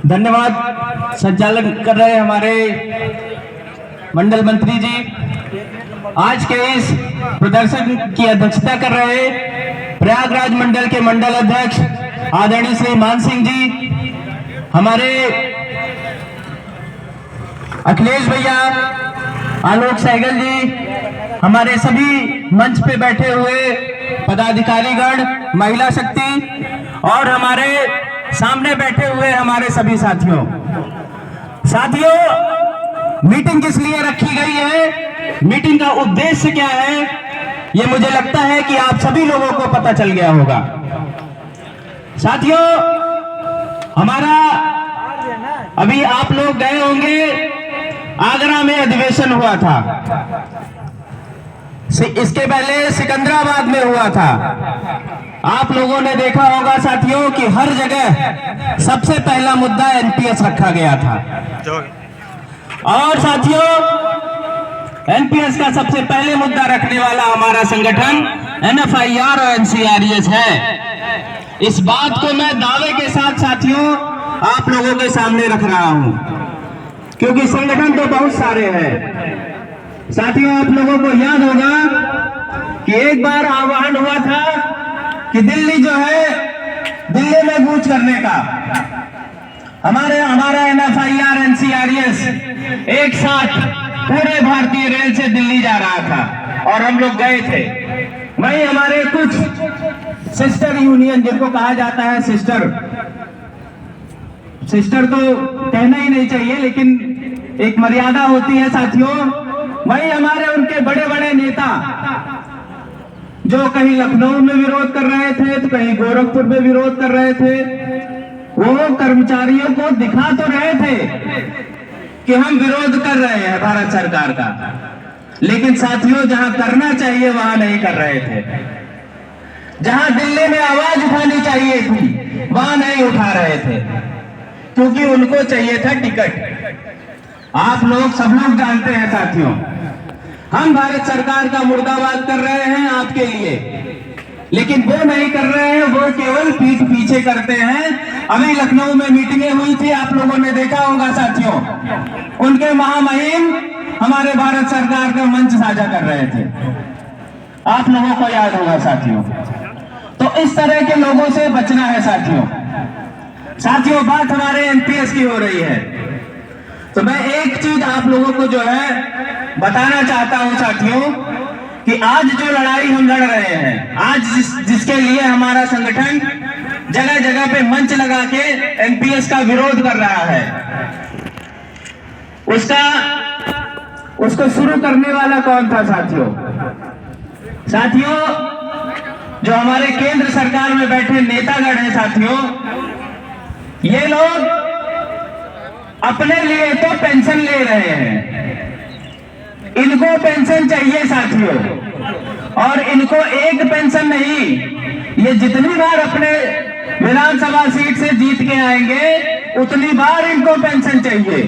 धन्यवाद संचालन कर रहे हमारे मंडल मंत्री जी। आज के इस प्रदर्शन की अध्यक्षता कर रहे प्रयागराज मंडल के मंडल अध्यक्ष आदरणीय श्री मान सिंह जी, हमारे अखिलेश भैया, आलोक सहगल जी, हमारे सभी मंच पे बैठे हुए पदाधिकारीगण, महिला शक्ति और हमारे सामने बैठे हुए हमारे सभी साथियों, मीटिंग किस लिए रखी गई है, मीटिंग का उद्देश्य क्या है, ये मुझे लगता है कि आप सभी लोगों को पता चल गया होगा। साथियों, हमारा अभी आप लोग गए होंगे, आगरा में अधिवेशन हुआ था, इसके पहले सिकंदराबाद में हुआ था। आप लोगों ने देखा होगा साथियों कि हर जगह सबसे पहला मुद्दा एनपीएस रखा गया था। और साथियों, एनपीएस का सबसे पहले मुद्दा रखने वाला हमारा संगठन एनएफआईआर और एनसीआरएस है। इस बात को मैं दावे के साथ साथियों आप लोगों के सामने रख रहा हूं, क्योंकि संगठन तो बहुत सारे हैं। साथियों, आप लोगों को याद होगा कि एक बार आह्वान हुआ था कि दिल्ली जो है, दिल्ली में कूच करने का, हमारा एनएफआईआर एनसीआरएस एक साथ पूरे भारतीय रेल से दिल्ली जा रहा था और हम लोग गए थे। वहीं हमारे कुछ सिस्टर यूनियन, जिनको कहा जाता है सिस्टर तो कहना ही नहीं चाहिए, लेकिन एक मर्यादा होती है साथियों। वहीं हमारे उनके बड़े बड़े नेता जो कहीं लखनऊ में विरोध कर रहे थे तो कहीं गोरखपुर में विरोध कर रहे थे, वो कर्मचारियों को दिखा तो रहे थे कि हम विरोध कर रहे हैं भारत सरकार का, लेकिन साथियों जहां करना चाहिए वहां नहीं कर रहे थे। जहां दिल्ली में आवाज उठानी चाहिए थी वहां नहीं उठा रहे थे, क्योंकि उनको चाहिए था टिकट। आप लोग सब लोग जानते हैं साथियों, हम भारत सरकार का मुर्दाबाद कर रहे हैं आपके लिए, लेकिन वो नहीं कर रहे हैं, वो केवल पीठ पीछे करते हैं। अभी लखनऊ में मीटिंगें हुई थी, आप लोगों ने देखा होगा साथियों, उनके महामहिम हमारे भारत सरकार का मंच साझा कर रहे थे, आप लोगों को याद होगा साथियों। तो इस तरह के लोगों से बचना है साथियों। बात हमारे एनपीएस की हो रही है, तो मैं एक चीज आप लोगों को जो है बताना चाहता हूं साथियों, कि आज जो लड़ाई हम लड़ रहे हैं, आज जिसके लिए हमारा संगठन जगह जगह पे मंच लगा के एनपीएस का विरोध कर रहा है, उसको शुरू करने वाला कौन था साथियों? जो हमारे केंद्र सरकार में बैठे नेतागण हैं साथियों, ये लोग अपने लिए तो पेंशन ले रहे हैं, इनको पेंशन चाहिए साथियों, और इनको एक पेंशन नहीं, ये जितनी बार अपने विधानसभा सीट से जीत के आएंगे उतनी बार इनको पेंशन चाहिए।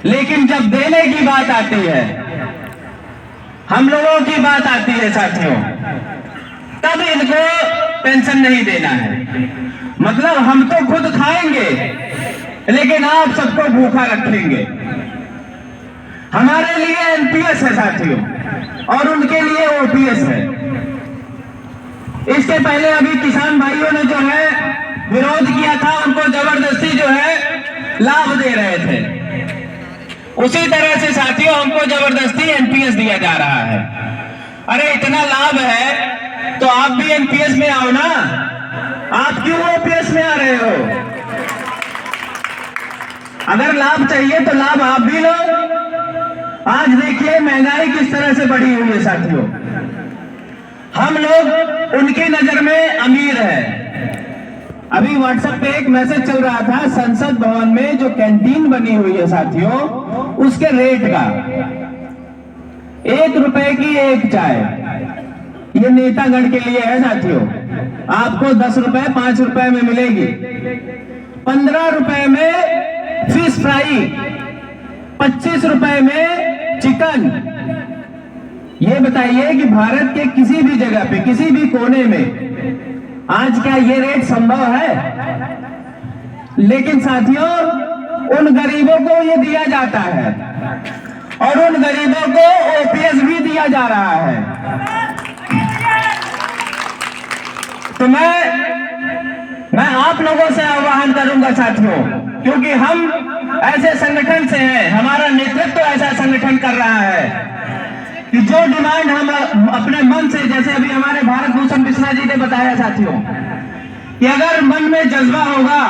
लेकिन जब देने की बात आती है, हम लोगों की बात आती है साथियों, तब इनको पेंशन नहीं देना है। मतलब हम तो खुद खाएंगे, लेकिन आप सबको भूखा रखेंगे। हमारे लिए एनपीएस है साथियों, और उनके लिए ओपीएस है। इसके पहले अभी किसान भाइयों ने जो है विरोध किया था, उनको जबरदस्ती जो है लाभ दे रहे थे, उसी तरह से साथियों हमको जबरदस्ती एनपीएस दिया जा रहा है। अरे इतना लाभ है तो आप भी एनपीएस में आओ ना, आप क्यों ओपीएस में आ रहे हो? अगर लाभ चाहिए तो लाभ आप भी लो। आज देखिए महंगाई किस तरह से बढ़ी हुई है साथियों, हम लोग उनकी नजर में अमीर है। अभी व्हाट्सएप पे एक मैसेज चल रहा था, संसद भवन में जो कैंटीन बनी हुई है साथियों, उसके रेट का 1 रुपए की एक चाय, ये नेतागण के लिए है साथियों। आपको 10 रुपए 5 रुपए में मिलेगी, 15 रुपए में फिश फ्राई, 25 रुपए में चिकन। ये बताइए कि भारत के किसी भी जगह पे, किसी भी कोने में आज क्या ये रेट संभव है? लेकिन साथियों उन गरीबों को ये दिया जाता है और उन गरीबों को ओपीएस भी दिया जा रहा है। तो मैं आप लोगों से आह्वान करूंगा साथियों, क्योंकि हम ऐसे संगठन से हैं, हमारा नेतृत्व ऐसा संगठन कर रहा है कि जो डिमांड हम अपने मन से, जैसे अभी हमारे भारत भूषण मिश्रा जी ने बताया साथियों, कि अगर मन में जज्बा होगा,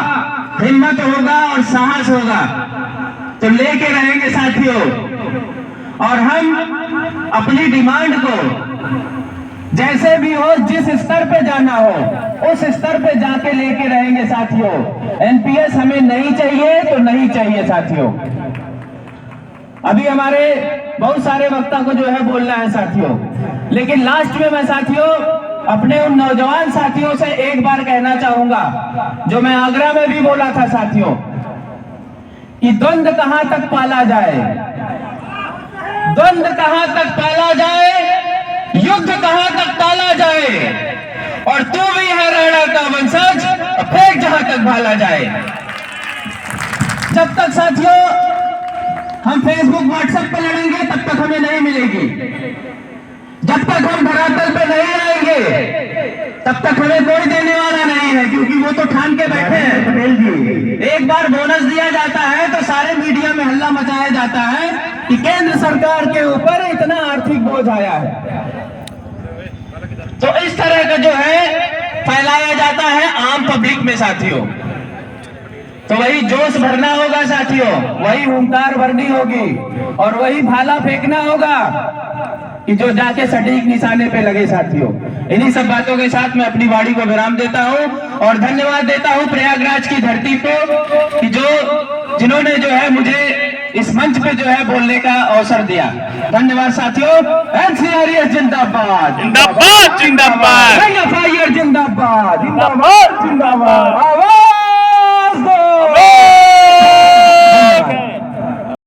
हिम्मत होगा और साहस होगा तो लेके रहेंगे साथियों। और हम अपनी डिमांड को जैसे भी हो, जिस स्तर पे जाना हो उस स्तर पे जाके लेके रहेंगे साथियों। एनपीएस हमें नहीं चाहिए तो नहीं चाहिए साथियों। अभी हमारे बहुत सारे वक्ता को जो है बोलना है साथियों, लेकिन लास्ट में मैं साथियों अपने उन नौजवान साथियों से एक बार कहना चाहूंगा, जो मैं आगरा में भी बोला था साथियों, कि द्वंद्व कहां तक पाला जाए, द्वंद्व कहां तक पाला जाए, युद्ध कहां तक टाला जाए, और तू भी है राणा का वंशज, फेंक जहां तक भाला जाए। जब तक साथियों हम फेसबुक व्हाट्सएप पे लड़ेंगे तब तक हमें नहीं मिलेगी। जब तक हम धरातल पे नहीं आएंगे तब तक हमें कोई देने वाला नहीं है, क्योंकि वो तो ठान के बैठे हैं पटेल जी। एक बार बोनस दिया जाता है तो सारे मीडिया में हल्ला मचाया जाता है कि केंद्र सरकार के ऊपर इतना आर्थिक बोझ आया है। तो इस तरह का जो है फैलाया जाता है आम पब्लिक में साथियों। तो वही जोश भरना होगा साथियों, वही हुंकार भरनी होगी और वही भाला फेंकना होगा कि जो जाके सटीक निशाने पे लगे साथियों। इन्हीं सब बातों के साथ मैं अपनी वाणी को विराम देता हूं और धन्यवाद देता हूं प्रयागराज की धरती को कि जिन्होंने जो है मुझे इस मंच पे जो है बोलने का अवसर दिया। धन्यवाद साथियों। एनसीआरएस जिंदाबाद, जिंदाबाद जिंदाबाद, जिंदाबाद, जिंदाबाद, जिंदाबाद।